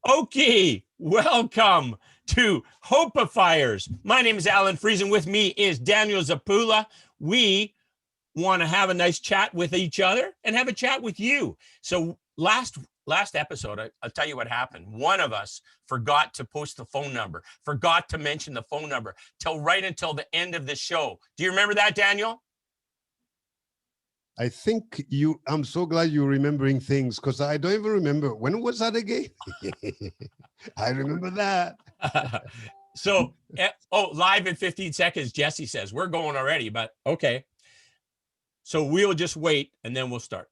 Okay, welcome to Hopeifiers. My name is Alan Friesen. With me is Daniel Zapula. We want to have a nice chat with each other and have a chat with you. So last episode, I'll tell you what happened. One of us forgot to post the phone number, forgot to mention the phone number right until the end of the show. Do you remember that, Daniel? I think I'm so glad you're remembering things because I don't even remember. When was that again? I remember that. So, live in 15 seconds, Jesse says. We're going already, but okay. So we'll just wait and then we'll start.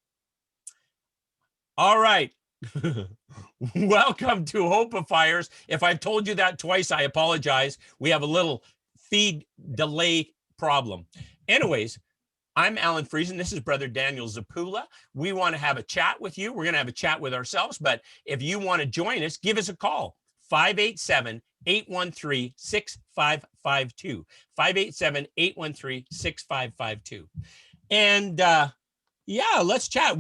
All right. Welcome to Hopeifiers. If I've told you that twice, I apologize. We have a little feed delay problem. Anyways, I'm Alan Friesen. This is Brother Daniel Zapula. We want to have a chat with you. We're going to have a chat with ourselves, but if you want to join us, give us a call. 587-813-6552. 587-813-6552. And yeah, let's chat.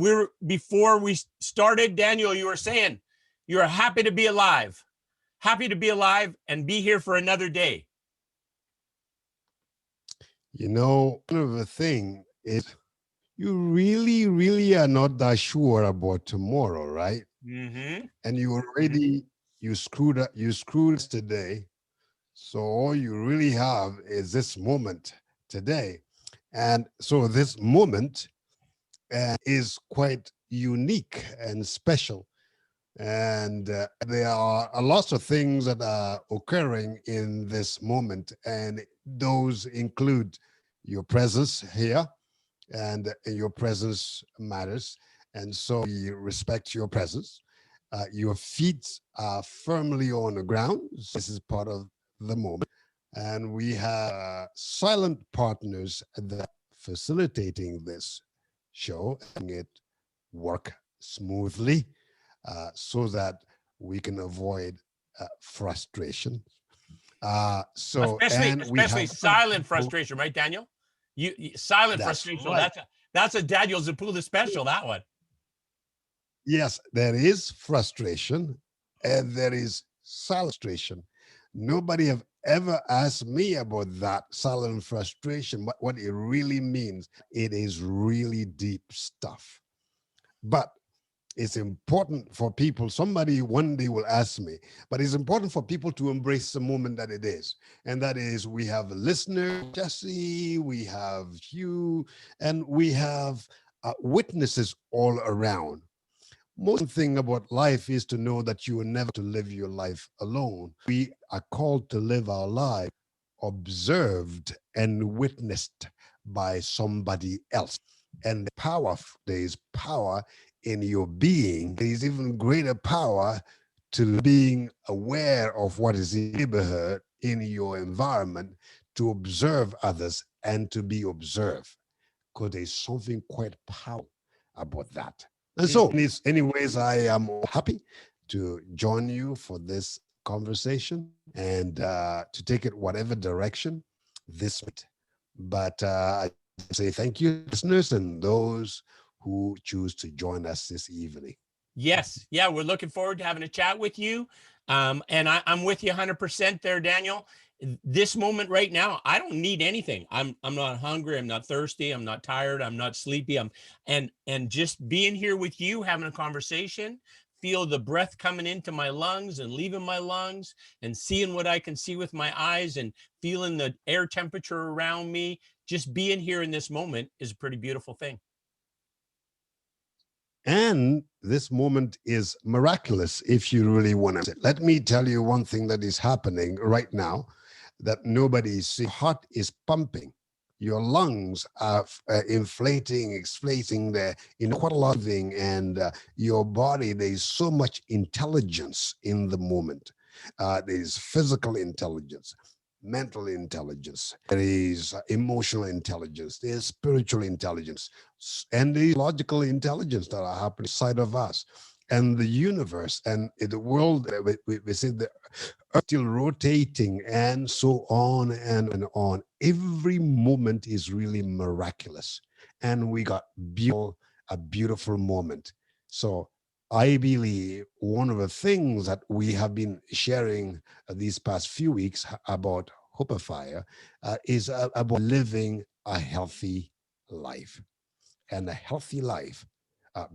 Before we started, Daniel, you were saying you're happy to be alive. Happy to be alive and be here for another day. You know, one of the thing is you really, really are not that sure about tomorrow, right? Mm-hmm. And you screwed today. So all you really have is this moment today. And so this moment is quite unique and special. And there are a lot of things that are occurring in this moment. And those include your presence here, and your presence matters. And so we respect your presence. Your feet are firmly on the ground. So this is part of the moment. And we have silent partners that facilitating this show and it work smoothly so that we can avoid frustration. Especially silent frustration, right, Daniel? Silent frustration. Right. That's a Daniel Zapula special. That one. Yes, there is frustration, and there is silent frustration. Nobody have ever asked me about that silent frustration. What it really means. It is really deep stuff, but it's important for people. Somebody one day will ask me, but it's important for people to embrace the moment that it is. And that is, we have a listener, Jesse, we have you, and we have witnesses all around. Most thing about life is to know that you are never to live your life alone. We are called to live our life observed and witnessed by somebody else. And there is power in your being. There is even greater power to being aware of what is in your neighborhood, in your environment, to observe others and to be observed. Because there's something quite powerful about that. And so, anyways, I am happy to join you for this conversation and to take it whatever direction this week. But I say thank you, listeners, and those who choose to join us this evening. Yes. Yeah, we're looking forward to having a chat with you. And I'm with you 100% there, Daniel. This moment right now, I don't need anything. I'm not hungry. I'm not thirsty. I'm not tired. I'm not sleepy. And just being here with you, having a conversation, feel the breath coming into my lungs and leaving my lungs and seeing what I can see with my eyes and feeling the air temperature around me. Just being here in this moment is a pretty beautiful thing. And this moment is miraculous if you really want to. Let me tell you one thing that is happening right now that nobody sees. Your heart is pumping. Your lungs are inflating, exflating there, quite a lot of things. And your body, there's so much intelligence in the moment. There's physical intelligence, mental intelligence, there is emotional intelligence, there's spiritual intelligence, and the logical intelligence that are happening inside of us. And the universe and the world, we say the earth still rotating and so on and on. Every moment is really miraculous. And we got a beautiful moment. So I believe one of the things that we have been sharing these past few weeks about Hopeifier is about living a healthy life. And a healthy life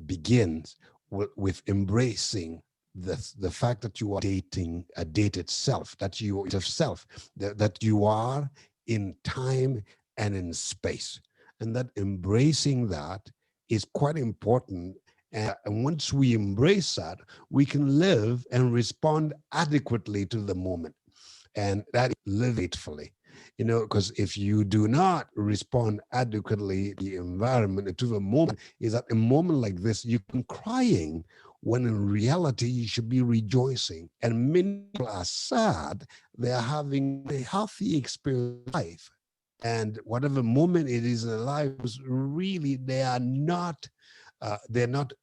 begins with embracing the fact that you are dating a dated self, that you of self, that you are in time and in space, and that embracing that is quite important. And once we embrace that, we can live and respond adequately to the moment, and that is live faithfully. Because if you do not respond adequately to the environment, to the moment, is that a moment like this you can crying when in reality you should be rejoicing. And many people are sad, they are having a healthy experience in life, and whatever moment it is in their lives, really they're not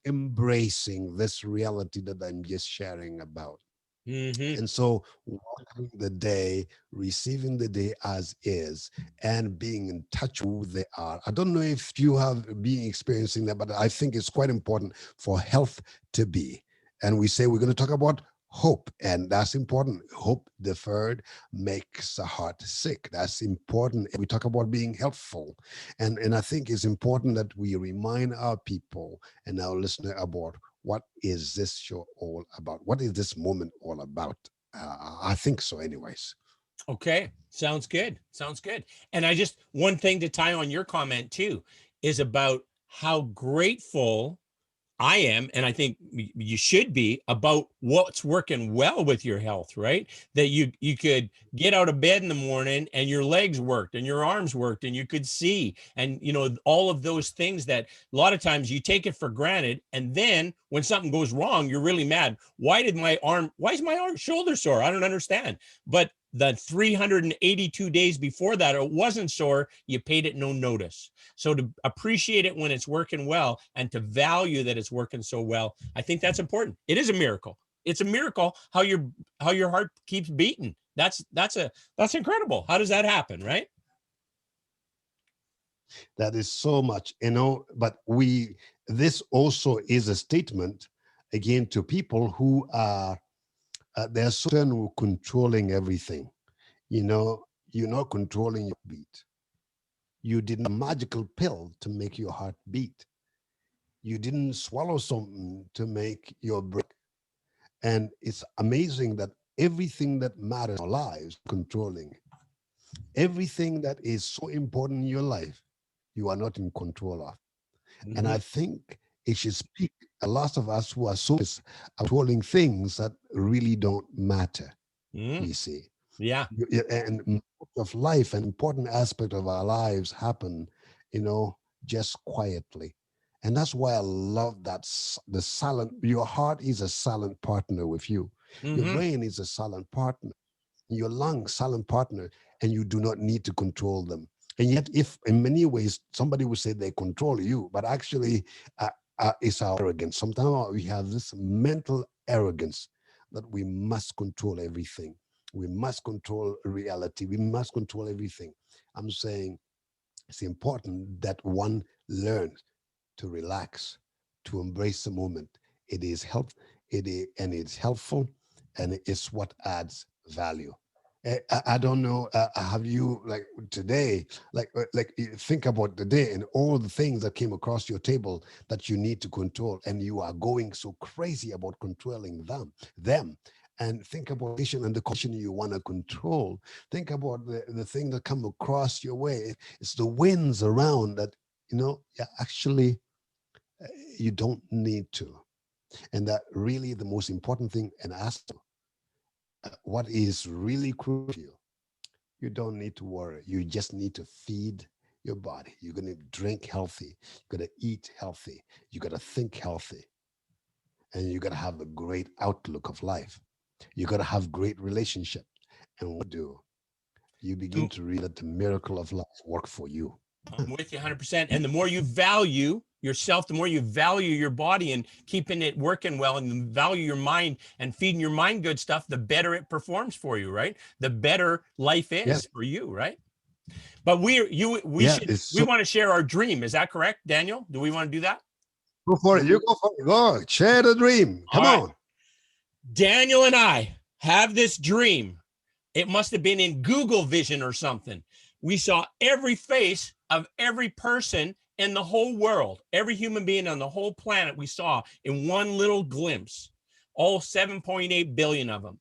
embracing this reality that I'm just sharing about. Hmm. And so, welcoming the day, receiving the day as is, and being in touch with who they are. I don't know if you have been experiencing that, but I think it's quite important for health to be. And we say we're going to talk about hope, and that's important. Hope deferred makes the heart sick. That's important. We talk about being helpful, and I think it's important that we remind our people and our listener about what is this show all about? What is this moment all about? I think so, anyways. Okay. Sounds good. Sounds good. And I just, one thing to tie on your comment too is about how grateful I am, and I think you should be, about what's working well with your health, right? That you could get out of bed in the morning and your legs worked and your arms worked and you could see, and all of those things that a lot of times you take it for granted, and then when something goes wrong, you're really mad. Why is my arm shoulder sore? I don't understand. But the 382 days before that, it wasn't sore. You paid it no notice. So to appreciate it when it's working well and to value that it's working so well, I think that's important. It is a miracle. It's a miracle how your heart keeps beating. That's incredible. How does that happen, right? That is so much, but this also is a statement again to people who are, they're so concerned with controlling everything. You're not controlling your beat. You didn't a magical pill to make your heart beat. You didn't swallow something to make your break. And it's amazing that everything that matters in our lives, controlling everything that is so important in your life, you are not in control of. And Mm-hmm. I think it should speak a lot of us who are so controlling things that really don't matter, Mm-hmm. you see. Yeah. And most of life, an important aspect of our lives happen, you know, just quietly. And that's why I love that the silent, your heart is a silent partner with you. Your Mm-hmm. brain is a silent partner, your lungs silent partner, and you do not need to control them. And yet, if in many ways somebody would say they control you, but actually it's our arrogance. Sometimes we have this mental arrogance that we must control everything. We must control reality. We must control everything. I'm saying it's important that one learns to relax, to embrace the moment. It is and it's helpful, and it's what adds value. I don't know. Have you like today, like you think about the day and all the things that came across your table that you need to control, and you are going so crazy about controlling them. And think about and the condition you want to control. Think about the thing that come across your way. It's the winds around that, yeah, actually you don't need to. And that really the most important thing, and ask what is really crucial, you don't need to worry. You just need to feed your body. You're going to drink healthy. You're going to eat healthy. You got to think healthy. And you got to have a great outlook of life. You got to have great relationships. And what do? You begin I'm, to read that the miracle of life work for you. I'm with you 100%. And the more you value yourself, the more you value your body and keeping it working well, and value your mind and feeding your mind good stuff, the better it performs for you, right? The better life is Yes. for you, right? But we Yeah. It's we so want to share our dream. Is that correct, Daniel? Do we want to do that? Go for it. You go for it. Go. Share the dream. All Come right. on. Daniel and I have this dream. It must have been in Google Vision or something. We saw every face of every person in the whole world, every human being on the whole planet we saw in one little glimpse, all 7.8 billion of them.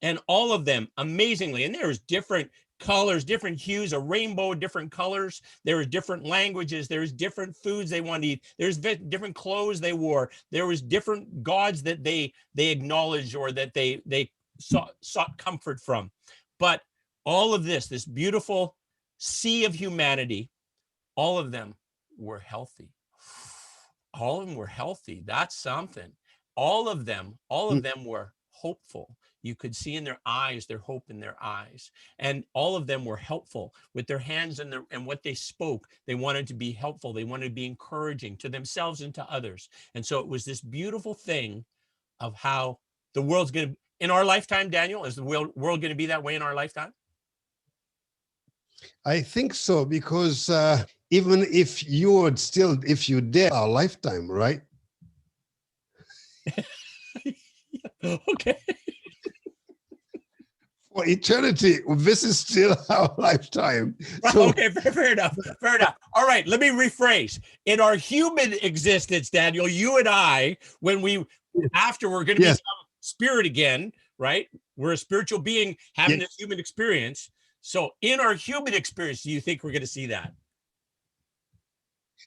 And all of them, amazingly, and there was different colors, different hues, a rainbow of different colors. There was different languages. There was different foods they wanted to eat. There's different clothes they wore. There was different gods that they acknowledged or that they sought comfort from. But all of this beautiful sea of humanity, all of them were healthy. All of them were healthy. That's something. All of them were hopeful. You could see in their eyes, their hope in their eyes. And all of them were helpful with their hands and what they spoke. They wanted to be helpful. They wanted to be encouraging to themselves and to others. And so it was this beautiful thing of how the world's going to, in our lifetime, Daniel, is the world going to be that way in our lifetime? I think so, because even if you would still, if you did our lifetime, right? Okay. For eternity, this is still our lifetime. So, okay, fair enough. Fair enough. All right, let me rephrase. In our human existence, Daniel, you and I, when after we're going to yes, become spirit again, right? We're a spiritual being having yes, this human experience. So in our human experience, do you think we're going to see that?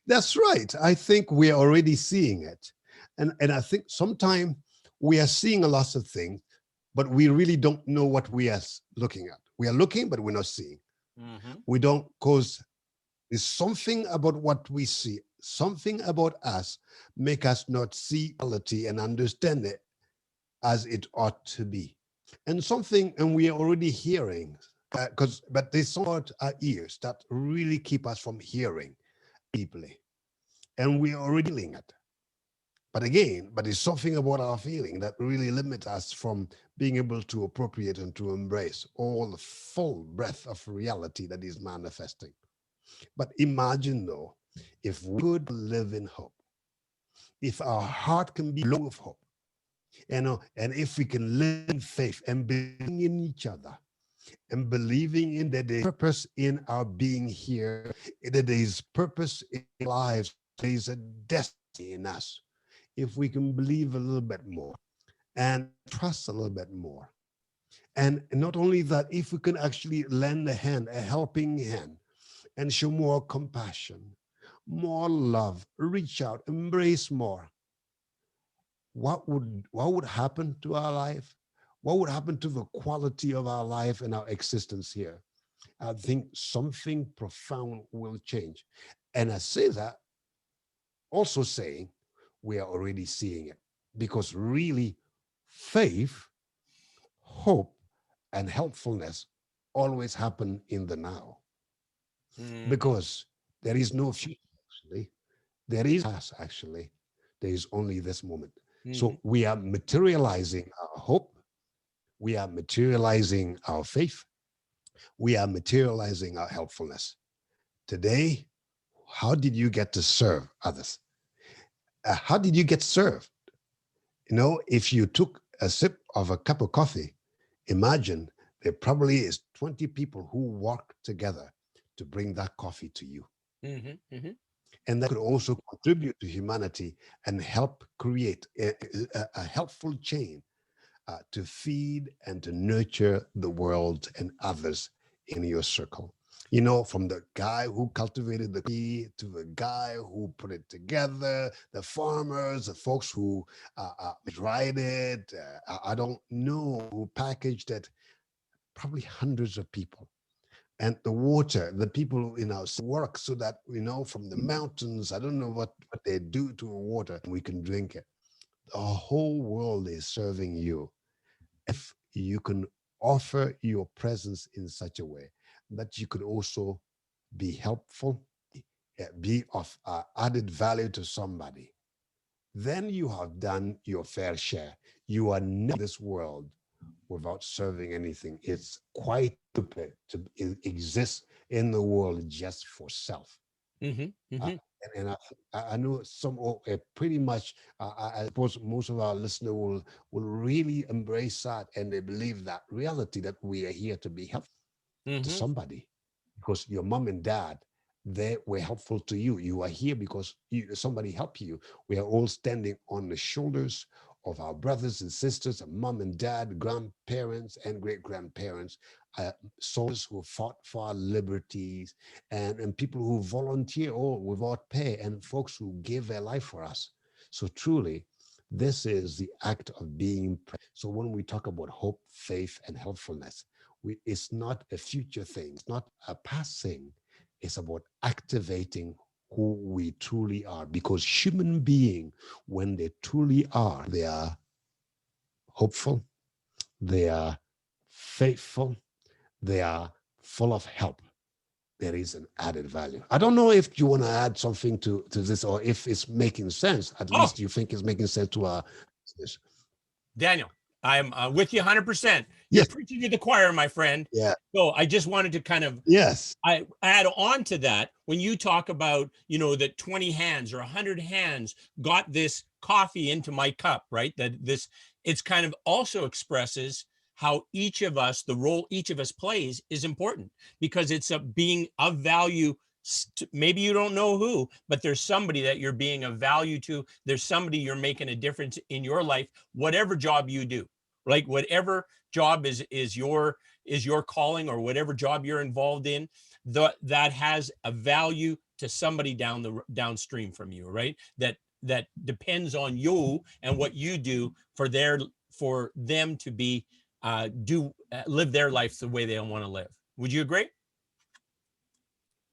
that's right. I think we're already seeing it. And I think sometimes we are seeing a lot of things, but we really don't know what we are looking at. We are looking, but we're not seeing. We don't, because there's something about what we see, something about us make us not see reality and understand it as it ought to be. And something, and we are already hearing, but there's somewhat our ears that really keep us from hearing deeply. And we are already feeling it. But there's something about our feeling that really limits us from being able to appropriate and to embrace all the full breadth of reality that is manifesting. But imagine though, if we could live in hope, if our heart can be full of hope, and if we can live in faith and believing in each other, and believing in that there's purpose in our being here, that there's purpose in our lives, there's a destiny in us. If we can believe a little bit more and trust a little bit more. And not only that, if we can actually lend a hand, a helping hand, and show more compassion, more love, reach out, embrace more, what would happen to our life? What would happen to the quality of our life and our existence here? I think something profound will change. And I say that also saying we are already seeing it, because really faith, hope, and helpfulness always happen in the now, because there is no future, actually. There is past, actually. There is only this moment. So we are materializing our hope. We are materializing our faith. We are materializing our helpfulness. Today, how did you get to serve others? How did you get served? If you took a sip of a cup of coffee, imagine there probably is 20 people who work together to bring that coffee to you. And that could also contribute to humanity and help create a helpful chain to feed and to nurture the world and others in your circle. From the guy who cultivated the tea to the guy who put it together, the farmers, the folks who dried it, I don't know, who packaged it, probably hundreds of people. And the water, the people work so that from the mountains, I don't know what they do to the water, we can drink it. The whole world is serving you. If you can offer your presence in such a way that you could also be helpful, be of added value to somebody, then you have done your fair share. You are not in this world without serving anything. It's quite stupid to exist in the world just for self. And I know some pretty much, I suppose most of our listeners will really embrace that, and they believe that reality that we are here to be helpful to Hmm. somebody, because your mom and dad, they were helpful to you. You are here because somebody helped you. We are all standing on the shoulders of our brothers and sisters, and mom and dad, grandparents and great grandparents, soldiers who fought for our liberties, and people who volunteer all without pay, and folks who gave their life for us. So truly, this is the act of being. So when we talk about hope, faith, and helpfulness, it's not a future thing, it's not a past thing. It's about activating who we truly are, because human beings, when they truly are, they are hopeful, they are faithful, they are full of help. There is an added value. I don't know if you want to add something to this, or if it's making sense. At Oh, least you think it's making sense to our listeners. Daniel, I'm with you 100%. You're Yes. preaching to the choir, my friend. Yeah. So I just wanted to kind of Yes. I add on to that. When you talk about, that 20 hands or 100 hands got this coffee into my cup, right? It's kind of also expresses how each of us, the role each of us plays is important, because it's a being of value. Maybe you don't know who, but there's somebody that you're being of value to. There's somebody you're making a difference in your life, whatever job you do, like whatever job is your calling, or whatever job you're involved in, that has a value to somebody downstream from you, right? That depends on you and what you do for them to be do live their life the way they want to live. Would you agree?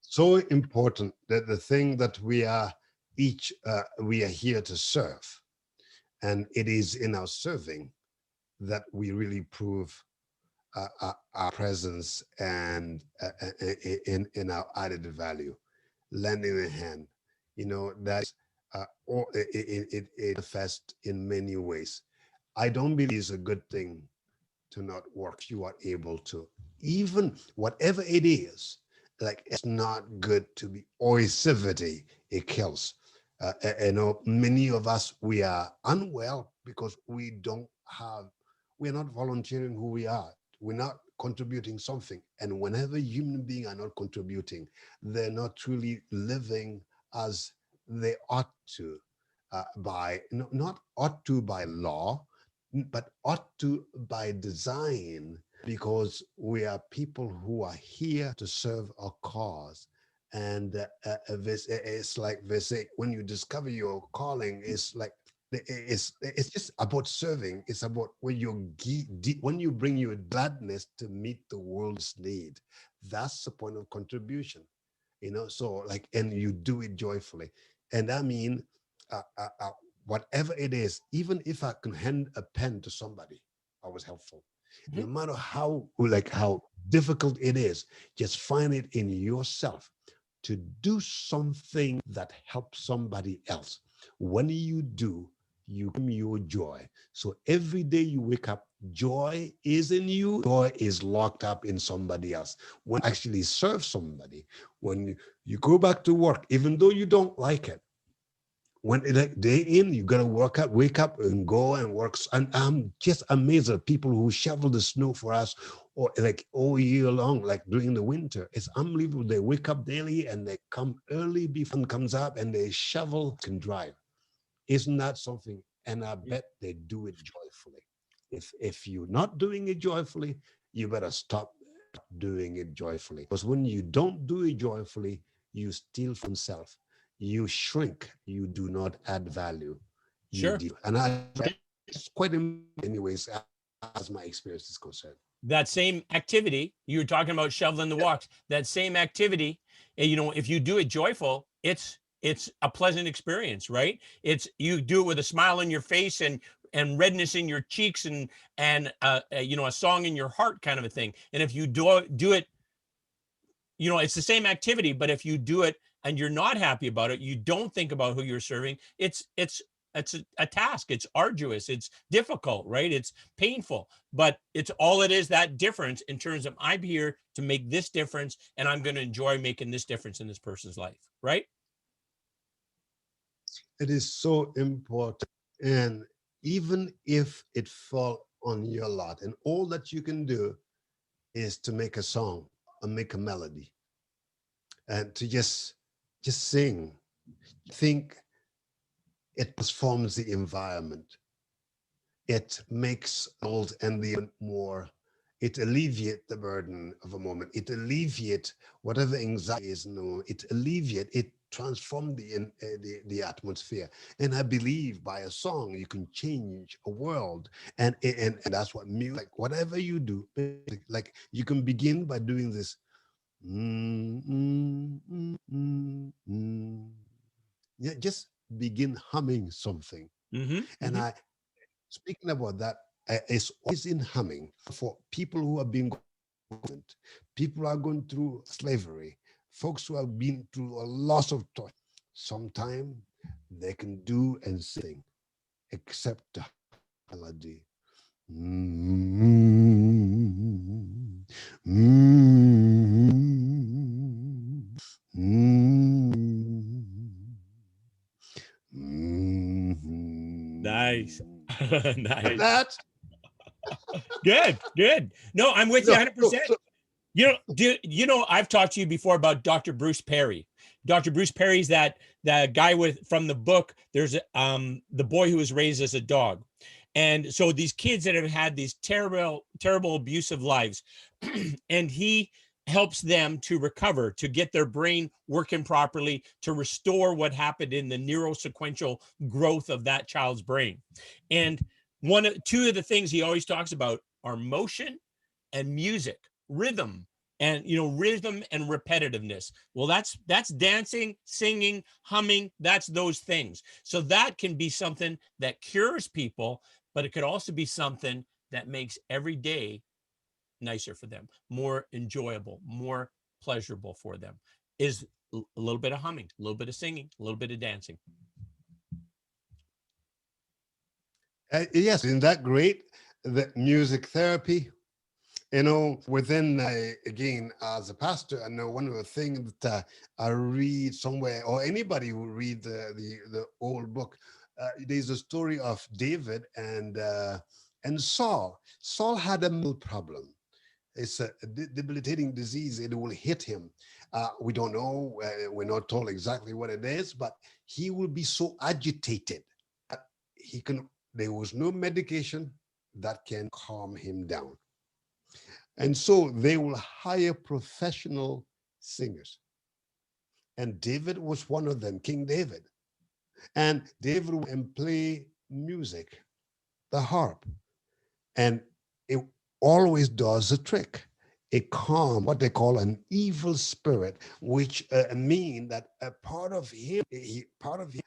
So important that the thing that we are here to serve, and it is in our serving that we really prove our presence, and in our added value, lending a hand. That or it manifests in many ways. I don't believe it's a good thing to not work. You are able to, even whatever it is, like, it's not good to be oisivity. It kills. Many of us, we are unwell because we're not volunteering who we are. We're not contributing something. And whenever human beings are not contributing, they're not truly living as they ought to, by not ought to by law, but ought to by design, because we are people who are here to serve a cause. And this, it's like they say, when you discover your calling, it's like it's just about serving. It's about when you bring your gladness to meet the world's need. That's the point of contribution. So like, and you do it joyfully. And I mean, uh, uh, uh, whatever it is, even if I can hand a pen to somebody, I was helpful. No Mhm. matter how difficult it is, just find it in yourself to do something that helps somebody else. When you do, you give your joy. So every day you wake up, joy is in you, joy is locked up in somebody else. When you actually serve somebody, when you go back to work, even though you don't like it, when like day in, you gotta wake up and go and work. And I'm just amazed at people who shovel the snow for us, or like all year long, like during the winter. It's unbelievable. They wake up daily and they come early before sun comes up, and they shovel and drive. Isn't that something? And I bet they do it joyfully. If you're not doing it joyfully, you better stop doing it joyfully. Because when you don't do it joyfully, you steal from self, you shrink, you do not add value. Sure. And it's quite in many ways, as my experience is concerned. That same activity you were talking about, shoveling the walks, that same activity, if you do it joyful, it's a pleasant experience, right? It's you do it with a smile on your face and redness in your cheeks, and a song in your heart, kind of a thing. And if you do it, it's the same activity, but if you do it and you're not happy about it, you don't think about who you're serving. It's a task. It's arduous. It's difficult, right? It's painful, but it's all it is, that difference in terms of, I'm here to make this difference, and I'm going to enjoy making this difference in this person's life, right? It is so important. And even if it fall on your lot, and all that you can do is to make a song or make a melody and to just sing. Think it transforms the environment. It makes old and the more. It alleviates the burden of a moment. It alleviates whatever anxiety is known. It alleviates. It transforms the atmosphere. And I believe by a song you can change a world. And that's what music. Like whatever you do, like you can begin by doing this. Mm, mm, mm, mm, mm. Yeah, just begin humming something. Hmm. And Hmm. I speaking about that, it's always in humming for people who have been people who are going through slavery, folks who have been through a loss of touch. Sometimes they can do and sing except the melody. Mm, mm, mm, Nice. mm. Like Nice. that. Good, good. No, I'm with you No, 100%. I've talked to you before about Dr. Bruce Perry. Dr. Bruce Perry's that guy from the book. There's the boy who was raised as a dog, and so these kids that have had these terrible, terrible abusive lives, and he helps them to recover, to get their brain working properly, to restore what happened in the neurosequential growth of that child's brain. And two of the things he always talks about are motion and music, rhythm, and rhythm and repetitiveness. Well, that's dancing, singing, humming. That's those things. So that can be something that cures people, but it could also be something that makes every day nicer for them, more enjoyable, more pleasurable for them. Is a little bit of humming, a little bit of singing, a little bit of dancing. Yes, isn't that great? The music therapy, within again as a pastor, I know one of the things that I read somewhere, or anybody who read the old book, there's a story of David and Saul. Saul had a mental problem. It's a debilitating disease. It will hit him. We don't know. We're not told exactly what it is, but he will be so agitated that he can. There was no medication that can calm him down. And so they will hire professional singers. And David was one of them, King David. And David would play music, the harp, and it always does a trick. It calm what they call an evil spirit, which mean that a part of him, part of him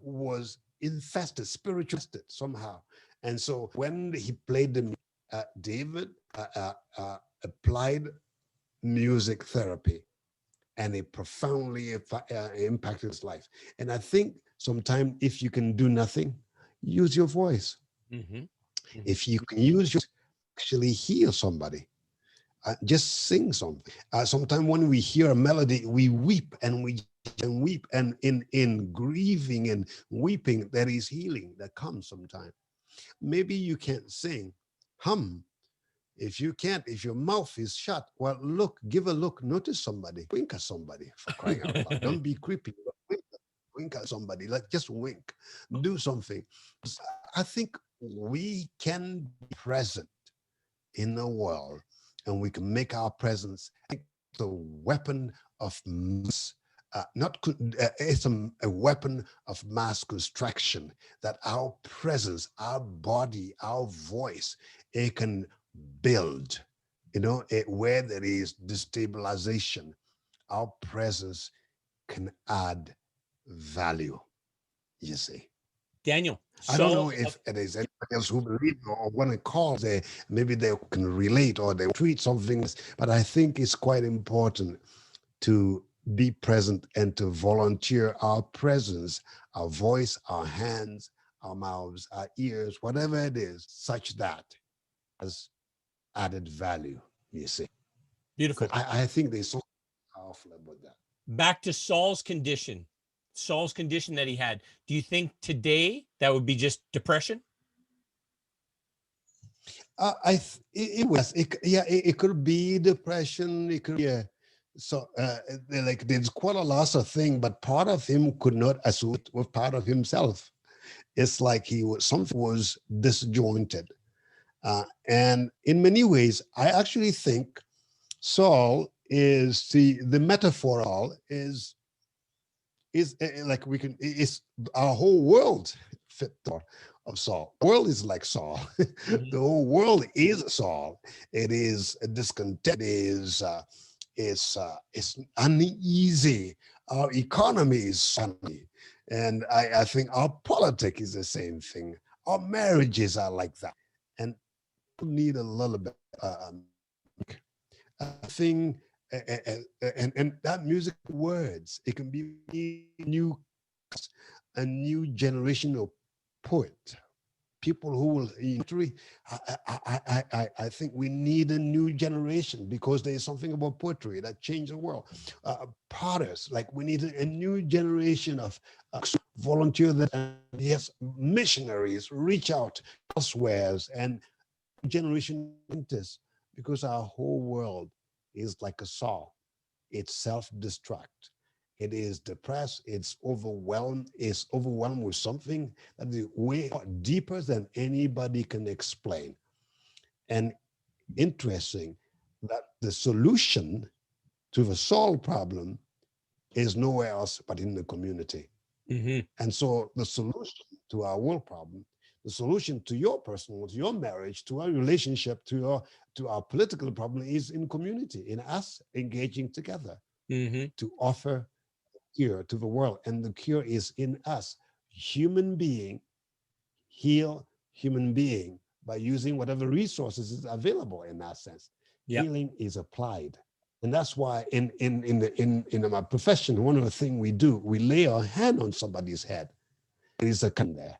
was infested, spiritualistic somehow. And so when he played the David applied music therapy, and it profoundly impacted his life. And I think sometimes if you can do nothing, use your voice. Mm-hmm. Mm-hmm. If you can use your actually heal somebody, just sing something. Sometimes when we hear a melody, we weep and weep, and in grieving and weeping, there is healing that comes sometimes. Maybe you can't sing, hum. If you can't, if your mouth is shut, well, look, give a look, notice somebody, wink at somebody, for crying out loud. Don't be creepy. Wink at somebody, like just wink, do something. I think we can be present in the world, and we can make our presence the weapon of mass, not it's a weapon of mass construction, that our presence, our body, our voice, it can build, where there is destabilization, our presence can add value, you see. Daniel, I don't so know if it is anybody else who believe or when it calls, maybe they can relate or they treat something, but I think it's quite important to be present and to volunteer our presence, our voice, our hands, our mouths, our ears, whatever it is, such that has added value, you see. Because beautiful. I think there's something powerful about that. Back to Saul's condition. Saul's condition that he had, do you think today that would be just depression? It could be depression. It could be like there's quite a lot of thing, but part of him could not associate with part of himself. It's like something was disjointed, and in many ways, I actually think Saul is the metaphor. All is like we can is our whole world fit of Saul. The world is like Saul. Mhm. The whole world is Saul. It is discontent. It's uneasy. Our economy is uneasy. And I think our politics is the same thing. Our marriages are like that. And we need a little bit thing and that music words. It can be a new generation of poet, people who will I think we need a new generation because there is something about poetry that changed the world. Potters, like we need a new generation of volunteers that yes, missionaries reach out elsewhere and generation this because our whole world is like a saw. It's self-destruct. It is depressed. It's overwhelmed with something that is way deeper than anybody can explain. And interesting that the solution to the soul problem is nowhere else but in the community. Mm-hmm. And so the solution to our world problem, the solution to your personal, to your marriage, to our relationship, to our political problem is in community, in us engaging together Mm-hmm. to offer cure to the world. And the cure is in us, human being, heal human being by using whatever resources is available in that sense. Yeah. Healing is applied. And that's why in my profession, one of the things we do, we lay our hand on somebody's head. There is a kind there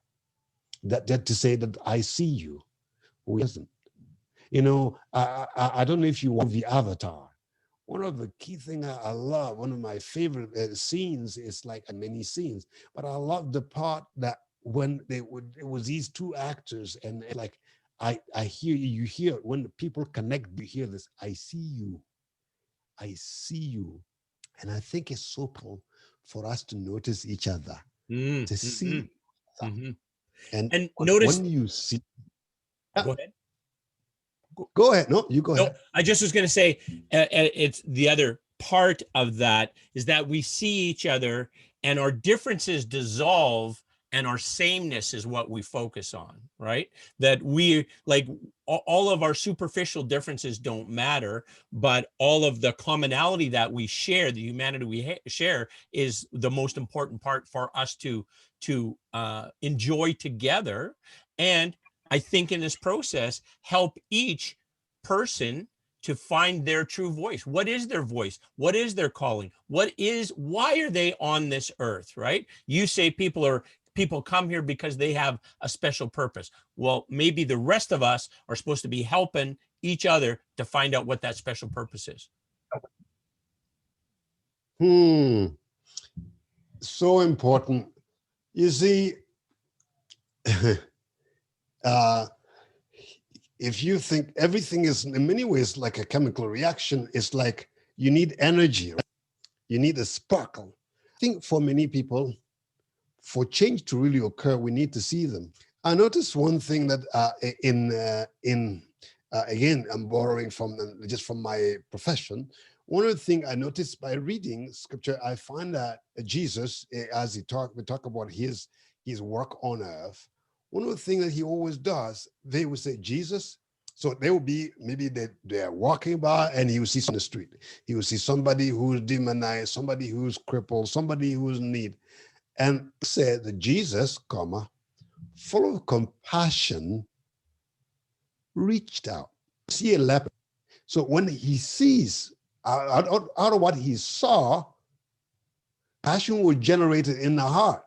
that to say that I see you, who isn't. You know, I don't know if you want the Avatar. One of the key things I love, one of my favorite scenes is like many scenes, but I love the part that when it was these two actors and like, I hear you hear when the people connect, you hear this, I see you. And I think it's so cool for us to notice each other, to Mm-hmm. see. Mm-hmm. And And notice, when you see, go ahead. go ahead. No, you go No, ahead. I just was going to say it's the other part of that is that we see each other and our differences dissolve and our sameness is what we focus on, right? That we like all of our superficial differences don't matter, but all of the commonality that we share, the humanity we share, is the most important part for us to enjoy together. And I think in this process, help each person to find their true voice. What is their voice? What is their calling? Why are they on this earth, right? You say people come here because they have a special purpose. Well, maybe the rest of us are supposed to be helping each other to find out what that special purpose is. So important. You see, uh, if you think everything is in many ways like a chemical reaction, it's like you need energy, right? You need a sparkle. I think for many people, for change to really occur, we need to see them. I noticed one thing that again, I'm borrowing from just from my profession. One of the things I noticed by reading scripture, I find that Jesus, as we talk about his work on earth. One of the things that he always does, they would say Jesus. So they will be maybe they're walking by and he will see on the street. He will see somebody who's demonized, somebody who's crippled, somebody who's in need, and said that Jesus, comma, full of compassion, reached out. See a leper. So when he sees out of what he saw, passion was generated in the heart.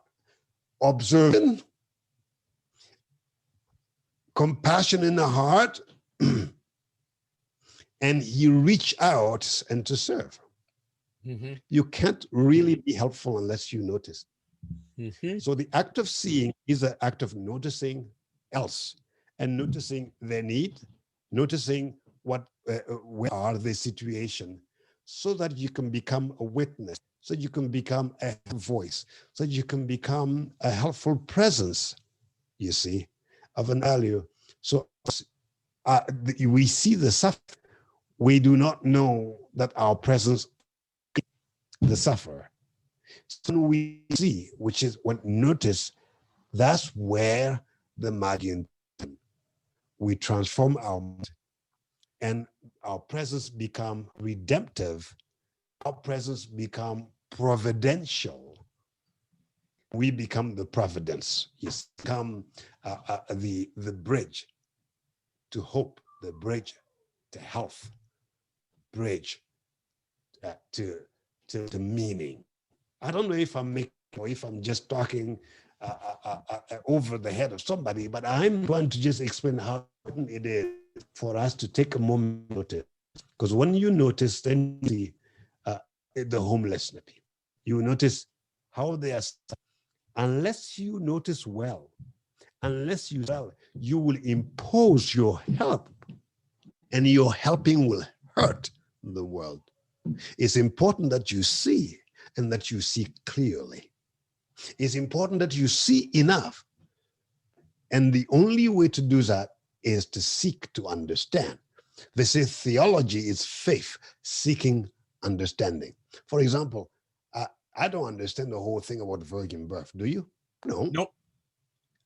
Observing, compassion in the heart, and he reached out and to serve. Mm-hmm. You can't really be helpful unless you notice. Mhm. So the act of seeing is an act of noticing else and noticing their need, noticing where are the situation, so that you can become a witness, so you can become a voice, so you can become a helpful presence, you see, of an value. So we see the suffering. We do not know that our presence, the sufferer. So we see, which is what notice, that's where the magic, we transform our mind, and our presence become redemptive. Our presence become providential. We become the providence. Yes, become the bridge to hope, the bridge to health, bridge to meaning. I don't know if I'm making or if I'm just talking over the head of somebody, but I'm trying to just explain how important it is for us to take a moment to notice. Because when you notice, then you see the homeless, you notice how they are. Unless you notice well, you will impose your help, and your helping will hurt the world. It's important that you see, and that you see clearly. It's important that you see enough. And the only way to do that is to seek to understand. They say theology is faith seeking understanding. For example, I don't understand the whole thing about virgin birth. Do you? No, Nope.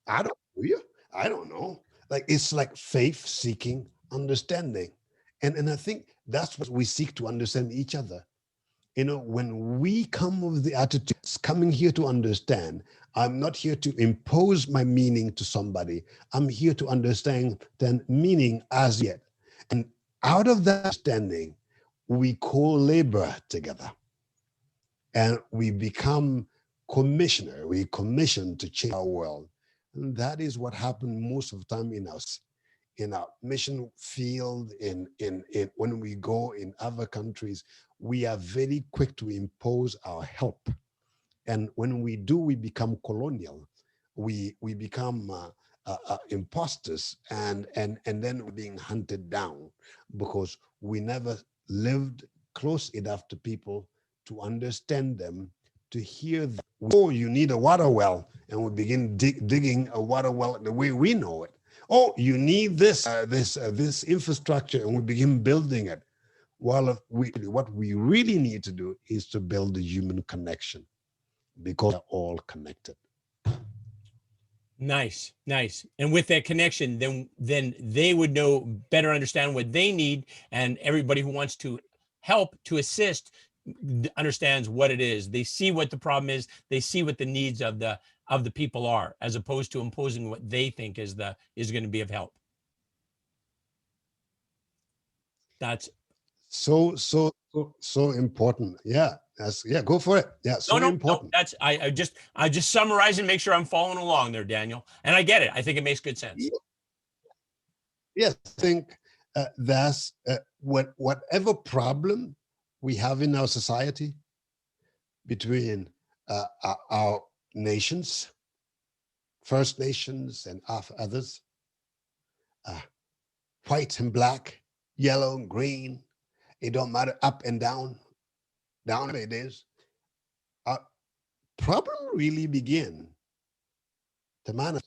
I don't. Do you? I don't know. Like, it's like faith seeking understanding. And I think that's what we seek to understand each other. When we come with the attitude, coming here to understand, I'm not here to impose my meaning to somebody. I'm here to understand the meaning as yet. And out of that understanding, we co-labor together, and we become commissioner. We commission to change our world. And that is what happened most of the time in our mission field, in when we go in other countries. We are very quick to impose our help, and when we do, we become colonial. We become imposters, and then we're being hunted down because we never lived close enough to people to understand them, to hear them. Oh, you need a water well, and we begin digging a water well the way we know it. Oh, you need this infrastructure, and we begin building it. While what we really need to do is to build the human connection, because they're all connected. Nice, nice. And with that connection, then they would know, better understand what they need, and everybody who wants to help, to assist, understands what it is. They see what the problem is. They see what the needs of the people are, as opposed to imposing what they think is going to be of help. That's So important. Yeah, go for it. Yeah, no, so no, no. important. That's I just summarize and make sure I'm following along there, Daniel. And I get it. I think it makes good sense. Yes, I think that's whatever problem we have in our society between our nations, First Nations and others, uh, white and black, yellow and green. It don't matter, up and down it is. Our problem really begin to manage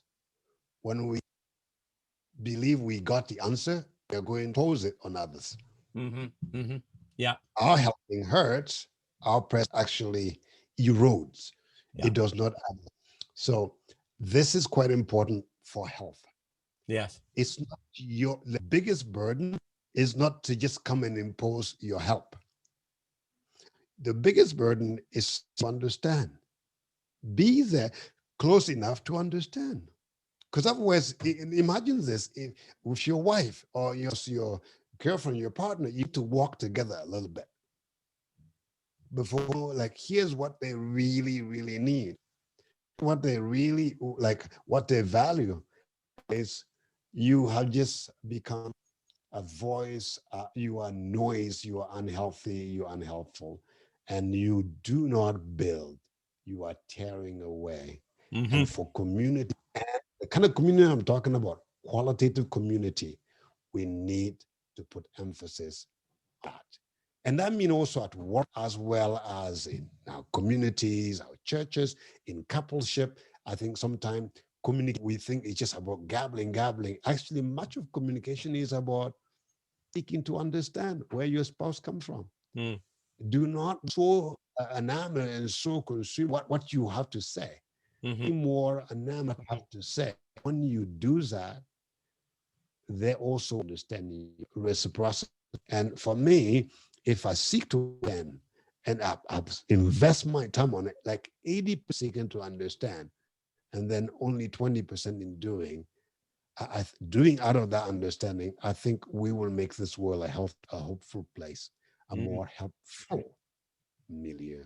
when we believe we got the answer. We're going to pose it on others. Mm-hmm. Mm-hmm. Yeah. Our helping hurts. Our press actually erodes. Yeah. It does not add. So this is quite important for health. Yes. It's not the biggest burden is not to just come and impose your help. The biggest burden is to understand. Be there close enough to understand. Because otherwise, imagine this, with your wife or your girlfriend, your partner, you need to walk together a little bit before, like, here's what they really, really need, what they really like, what they value is you have just become a voice, you are noise, you are unhealthy, you are unhelpful, and you do not build, you are tearing away. Hmm. And for community, and the kind of community I'm talking about, qualitative community, we need to put emphasis on that. And that means also at work as well as in our communities, our churches, in coupleship. I think sometimes communicate, we think it's just about gabbling, gabbling. Actually, much of communication is about seeking to understand where your spouse comes from. Mm. Do not so enamored and so consume what you have to say. Hmm. Be more enamored have to say. When you do that, they also understand reciprocity. And for me, if I seek to understand and I invest my time on it, like 80% seeking to understand, and then only 20% in doing, doing out of that understanding, I think we will make this world a hopeful place, a Hmm. more helpful milieu.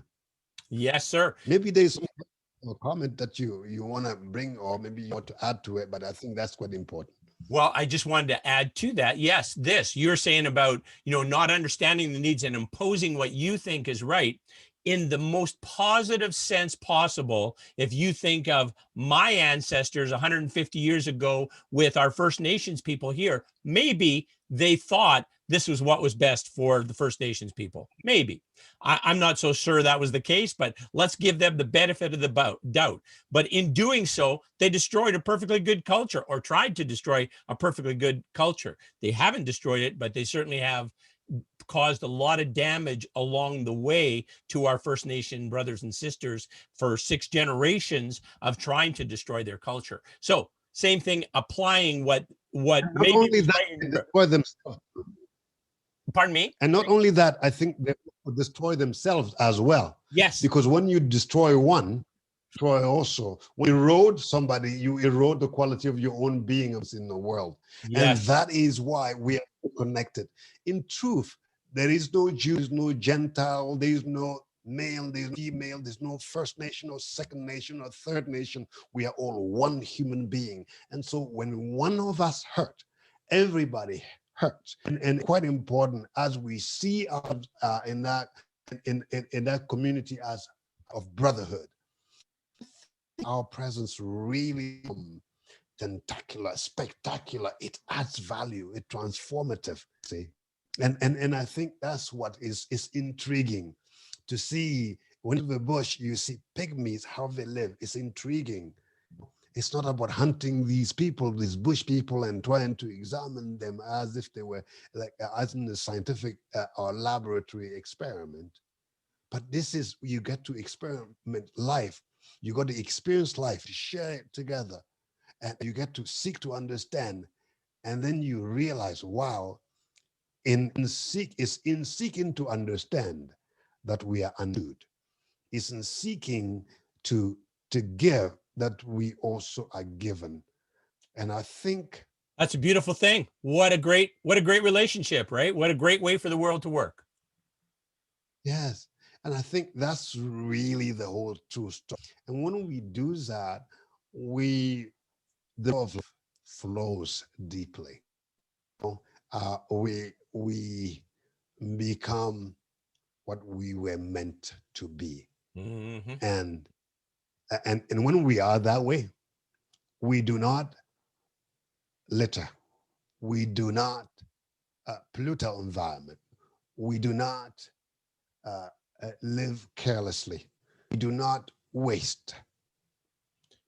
Yes, sir. Maybe there's a comment that you want to bring, or maybe you want to add to it, but I think that's quite important. Well, I just wanted to add to that. Yes, this you're saying about, not understanding the needs and imposing what you think is right in the most positive sense possible. If you think of my ancestors 150 years ago with our First Nations people here, maybe they thought this was what was best for the First Nations people. Maybe. I'm not so sure that was the case, but let's give them the benefit of the doubt. But in doing so, they destroyed a perfectly good culture, or tried to destroy a perfectly good culture. They haven't destroyed it, but they certainly have caused a lot of damage along the way to our First Nation brothers and sisters for 6 generations of trying to destroy their culture. So same thing, applying what And not maybe only was that, right. they destroy themselves. Pardon me? And not only that, I think they destroy themselves as well. Yes. Because when you destroy one, destroy also. When you erode somebody, you erode the quality of your own being in the world. And Yes. that is why we are connected. In truth, there is no Jew, there's no Gentile, there's no male, there's no female, there's no first nation or second nation or third nation. We are all one human being. And so when one of us hurt, everybody hurts. And quite important as we see in that community as of brotherhood, our presence really tentacular, spectacular. It adds value. It's transformative. See, and I think that's what is intriguing to see. When in the bush, you see pygmies, how they live. It's intriguing. It's not about hunting these people, these bush people, and trying to examine them as if they were like as in a scientific or laboratory experiment. But this is, you get to experiment life. You got to experience life, share it together, and you get to seek to understand. And then you realize, wow, it's in seeking to understand that we are understood. It's in seeking to give that we also are given. And I think, That's a beautiful thing. What a great relationship, right? What a great way for the world to work. yes, and I think that's really the whole true story. And when we do that, the love flows deeply. We become what we were meant to be. Hmm. And and when we are that way, we do not litter. We do not pollute our environment. We do not uh, live carelessly. We do not waste.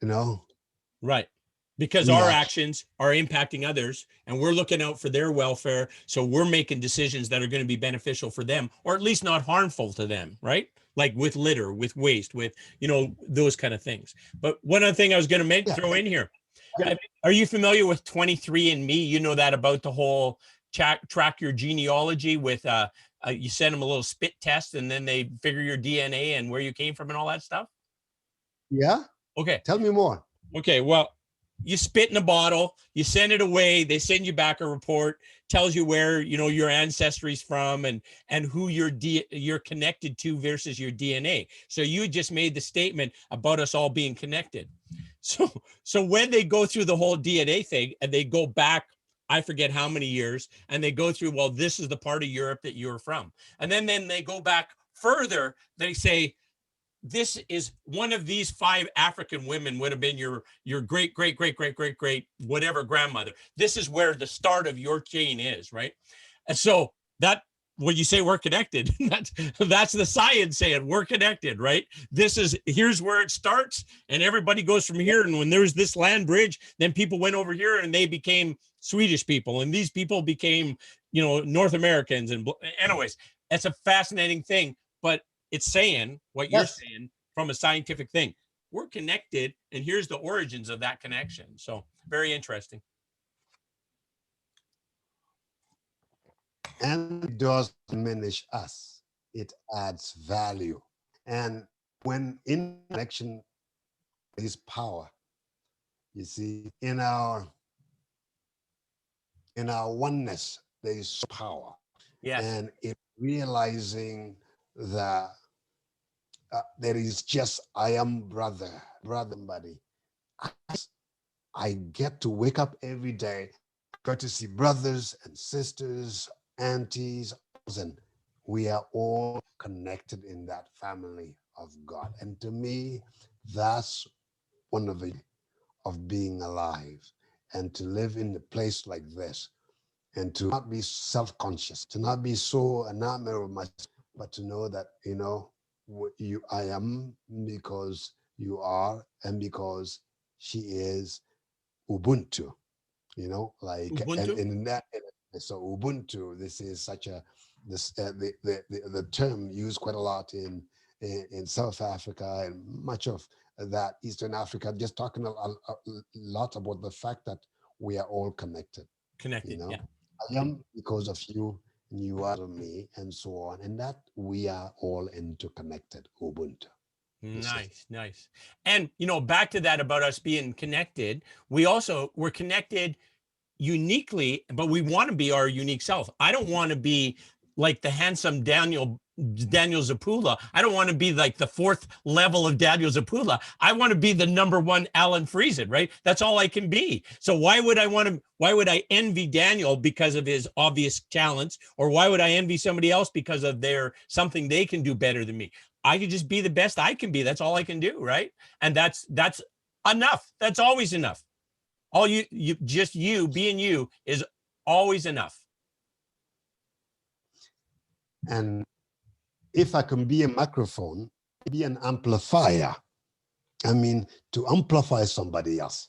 You know, Right. Because we our actually, actions are impacting others and we're looking out for their welfare. So we're making decisions that are going to be beneficial for them, or at least not harmful to them, right? Like with litter, with waste, with, those kind of things. But one other thing I was going to yeah, throw in here. Are you familiar with 23andMe? You know that about the whole track your genealogy with, you send them a little spit test and then they figure your DNA and where you came from and all that stuff. yeah. Okay. Tell me more. Okay, well, you spit in a bottle, you send it away, they send you back a report, tells you where, your ancestry's from and who you're connected to versus your DNA. So you just made the statement about us all being connected. So when they go through the whole DNA thing and they go back, I forget how many years, and they go through, well, this is the part of Europe that you're from. And then they go back further, they say, this is one of these 5 African women would have been your great, great, great, great, great, great, whatever grandmother. This is where the start of your chain is, right? And so that, when you say we're connected, that's the science saying we're connected, right? Here's where it starts, and everybody goes from here. And when there's this land bridge, then people went over here and they became Swedish people, and these people became, North Americans. And anyways, it's a fascinating thing, but it's saying what you're Yes. saying from a scientific thing. We're connected, and here's the origins of that connection. So very interesting. And it does diminish us. It adds value. And when in connection is power, you see, in our oneness, there is power. Yes. And in realizing that there is just, I am brother, buddy. I get to wake up every day, got to see brothers and sisters, aunties, and we are all connected in that family of God. And to me, that's one of the of being alive, and to live in a place like this, and to not be self-conscious, to not be so enamored of myself, but to know that, I am because you are, and because she is Ubuntu, like, and Ubuntu. in that, so Ubuntu, this is such a, the term used quite a lot in South Africa and much of that Eastern Africa, just talking a lot about the fact that we are all connected. Connected. Yeah. I am because of you, and you are of me, and so on, and that we are all interconnected. Ubuntu. Nice. And back to that about us being connected, we're connected uniquely, but we want to be our unique self. I don't want to be like the handsome Daniel Zapula. I don't want to be like the 4th level of Daniel Zapula. I want to be the #1 Alan Friesen, right? That's all I can be. So why would I envy Daniel because of his obvious talents? Or why would I envy somebody else because of something they can do better than me? I can just be the best I can be. That's all I can do, right? And that's enough. That's always enough. All you being you is always enough. And if I can be a microphone, be an amplifier. I mean, to amplify somebody else.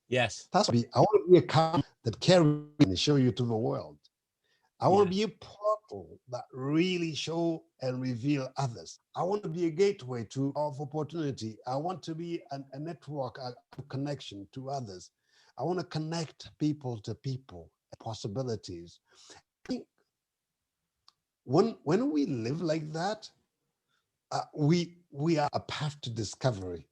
Yes. I want to be a camera that carry and show you to the world. I want to be a portal that really show and reveal others. I want to be a gateway to of opportunity. I want to be a network, a connection to others. I want to connect people to people, possibilities. I think when we live like that, we are a path to discovery,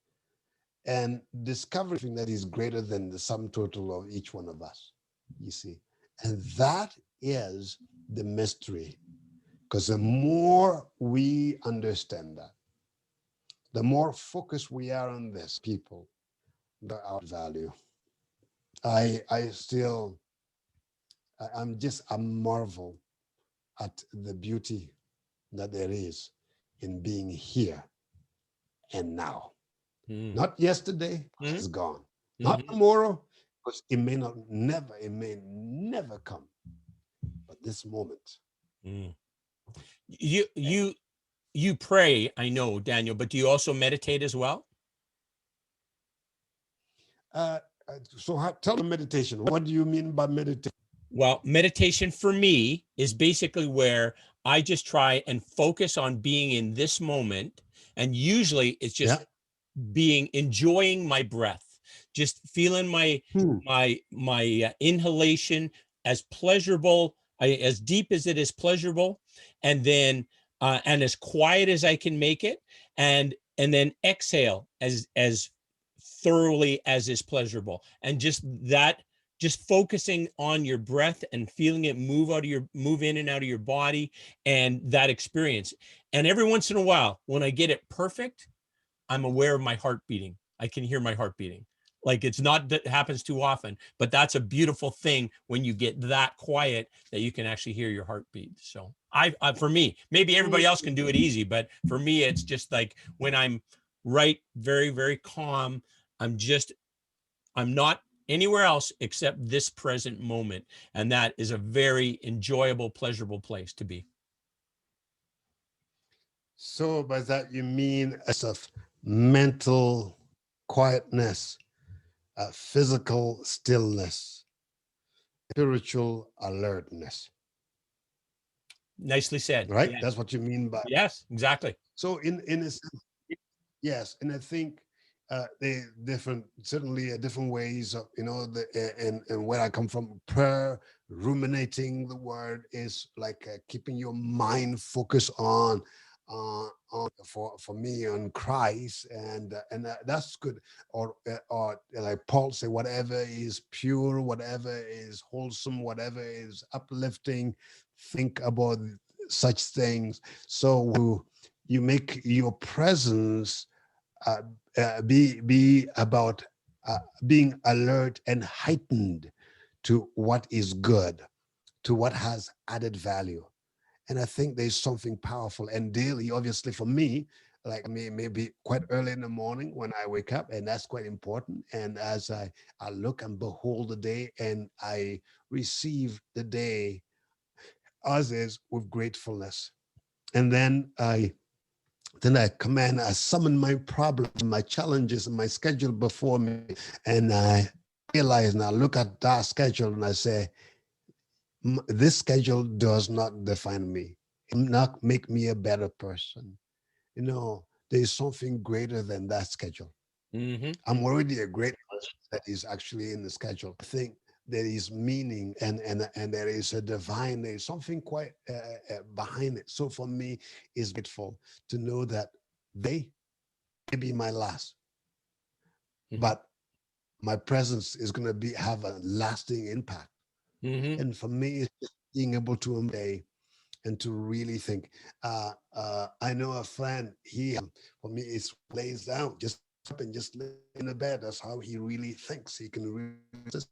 and discovery that is greater than the sum total of each one of us, you see. And that is the mystery, because the more we understand that, the more focused we are on this, people, the our value. I marvel at the beauty that there is in being here and now. Not yesterday, it's gone. Not tomorrow, because it may never come. But this moment. You pray, I know, Daniel, but do you also meditate as well? So tell me meditation. What do you mean by meditation? Well, meditation for me is basically where I just try and focus on being in this moment. And usually it's just enjoying my breath, just feeling my inhalation as pleasurable, as deep as it is pleasurable, and then and as quiet as I can make it, and then exhale as thoroughly as is pleasurable, and just focusing on your breath and feeling it move in and out of your body, and that experience. And every once in a while, when I get it perfect, I'm aware of my heart beating. I can hear my heart beating. Like it's not that happens too often, but that's a beautiful thing when you get that quiet that you can actually hear your heartbeat. So for me, maybe everybody else can do it easy, but for me, it's just like when I'm right, very, very calm. I'm not anywhere else except this present moment. And that is a very enjoyable, pleasurable place to be. So by that you mean a sort of mental quietness, physical stillness, spiritual alertness, Nicely said. right? Yeah. That's what you mean by. Yes, exactly. So in a sense, yes, and I think they different, certainly different ways of, and where I come from, prayer, ruminating the word is like keeping your mind focused on for me on Christ, and that's good. Or like Paul say, whatever is pure, whatever is wholesome, whatever is uplifting, think about such things. So you make your presence uh, be about being alert and heightened to what is good, to what has added value. And I think there's something powerful. And daily, obviously, for me, like me, maybe quite early in the morning when I wake up, and that's quite important. And as I look and behold the day, and I receive the day as is with gratefulness. And then I command, I summon my problems, my challenges, and my schedule before me. And I realize, and I look at that schedule and I say, this schedule does not define me. It will not make me a better person. There's something greater than that schedule. Mm-hmm. I'm already a great person that is actually in the schedule. I think there is meaning and there is a divine, there's something quite behind it. So for me, it's grateful to know that they may be my last, Mm-hmm. but my presence is going to have a lasting impact. Mm-hmm. And for me, it's just being able to embrace and to really think. I know a friend, for me, it's lays down, just up and just lay in the bed. That's how he really thinks. He can really,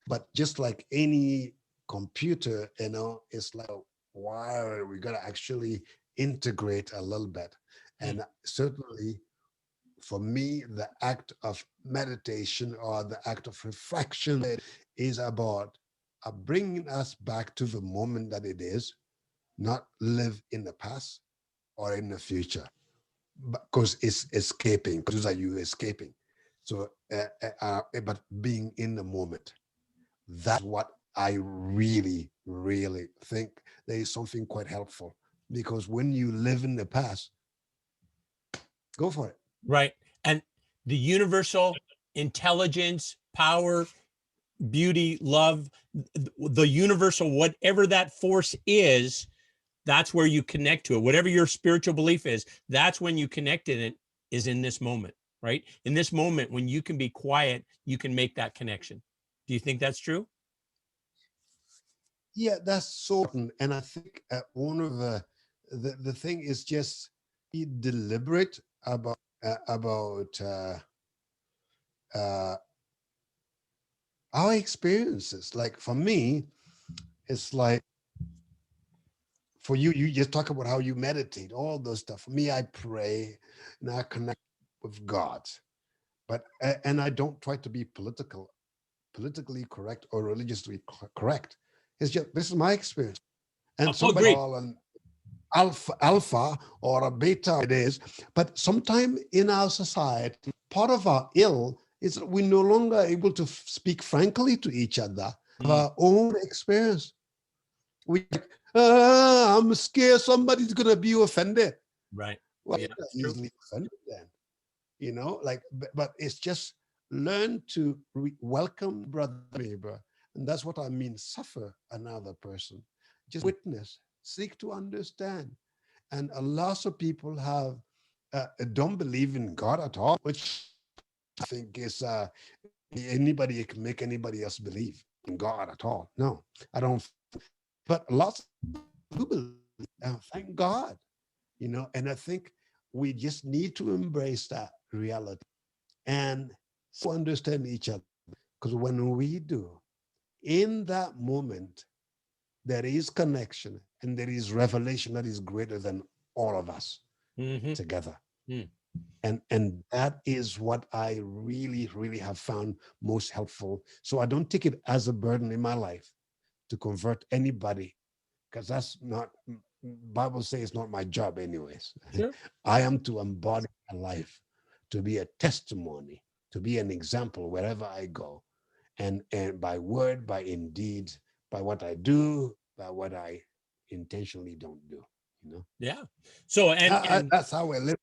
but just like any computer, it's like a wire. We got to actually integrate a little bit. And certainly for me, the act of meditation or the act of reflection is about bringing us back to the moment that it is, not live in the past or in the future, because it's escaping. Because are you escaping? So, but being in the moment. That's what I really, really think there is something quite helpful. Because when you live in the past, go for it. Right. And the universal intelligence, power, beauty, love, the universal, whatever that force is, that's where you connect to it. Whatever your spiritual belief is, that's when you connect in it, is in this moment, right? In this moment, when you can be quiet, you can make that connection. Do you think that's true? Yeah, that's so important. And I think one of the thing is just be deliberate about uh, our experiences. Like for me, it's like for you, you just talk about how you meditate, all those stuff. For me, I pray and I connect with God, but and I don't try to be politically correct or religiously correct. It's just this is my experience, and Oh, somebody agreed. call an alpha or a beta it is. But sometime in our society, part of our ill is that we no longer are able to speak frankly to each other of Mm, our own experience. We I'm scared somebody's gonna be offended. right. Well, Yeah, you're not it's true. easily offended then, like, but it's just learn to welcome brother neighbor, and that's what I mean. Suffer another person, just witness, seek to understand. And a lot of people have don't believe in God at all, which I think is anybody can make anybody else believe in God at all. No, I don't. But lots do believe. Thank God, and I think we just need to embrace that reality. And so understand each other. Because when we do, in that moment, there is connection and there is revelation that is greater than all of us Mhm. together. Mm. And that is what I really, really have found most helpful. So I don't take it as a burden in my life to convert anybody, because that's not, Bible says it's not my job anyways. Sure. I am to embody a life, to be a testimony, to be an example wherever I go, and by word, by indeed, by what I do, by what I intentionally don't do. You know, Yeah. So and that's how I live.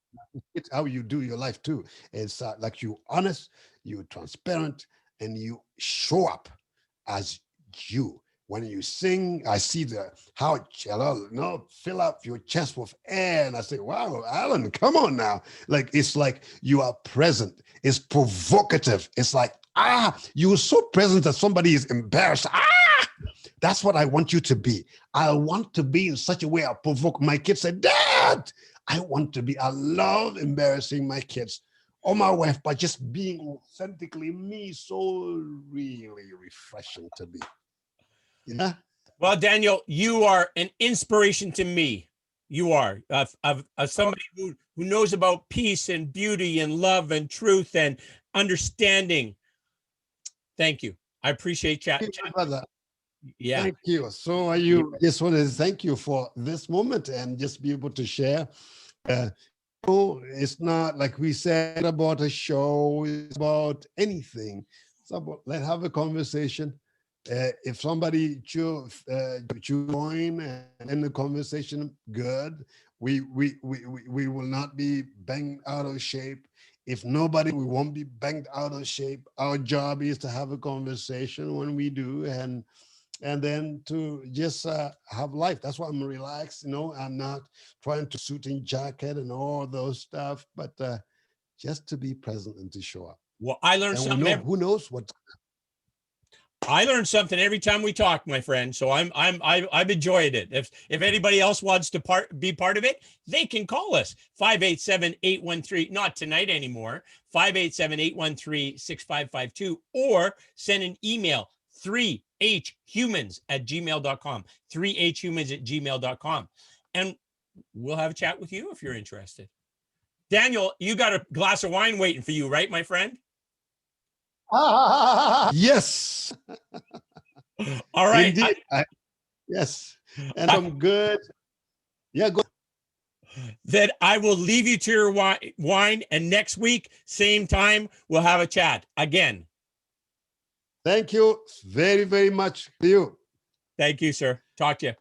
It's how you do your life too. It's like you honest, you transparent, and you show up as you. When you sing, I see the how no, fill up your chest with air, and I say, "Wow, Alan, come on now!" Like it's like you are present. It's provocative. It's like you're so present that somebody is embarrassed. That's what I want you to be. I want to be in such a way I provoke my kids. Say, Dad, I want to be. I love embarrassing my kids or my wife by just being authentically me. So really refreshing to be. Yeah. well, Daniel, you are an inspiration to me. You are of somebody who knows about peace and beauty and love and truth and understanding. Thank you. I appreciate chat. Brother. Yeah. Thank you. So are you. Just want to thank you for this moment and just be able to share. Uh, it's not like we said about a show, it's about anything. It's about let's have a conversation. If somebody join and in the conversation, good. We will not be banged out of shape. If nobody, we won't be banged out of shape. Our job is to have a conversation when we do, and then to just have life. That's why I'm relaxed. I'm not trying to suit in jacket and all those stuff, but just to be present and to show up. Well, I learned And we something. know who knows what. I learn something every time we talk, my friend. So I've enjoyed it. If anybody else wants to be part of it, they can call us 587-813, not tonight anymore, 587-813-6552, or send an email 3hhumans@gmail.com, 3hhumans@gmail.com. And we'll have a chat with you if you're interested. Daniel, you got a glass of wine waiting for you, right, my friend? Yes. All right. Indeed. Yes. And I'm good. Yeah, go. That I will leave you to your wine, and next week, same time, we'll have a chat again. Thank you very, very much to you. Thank you, sir. Talk to you.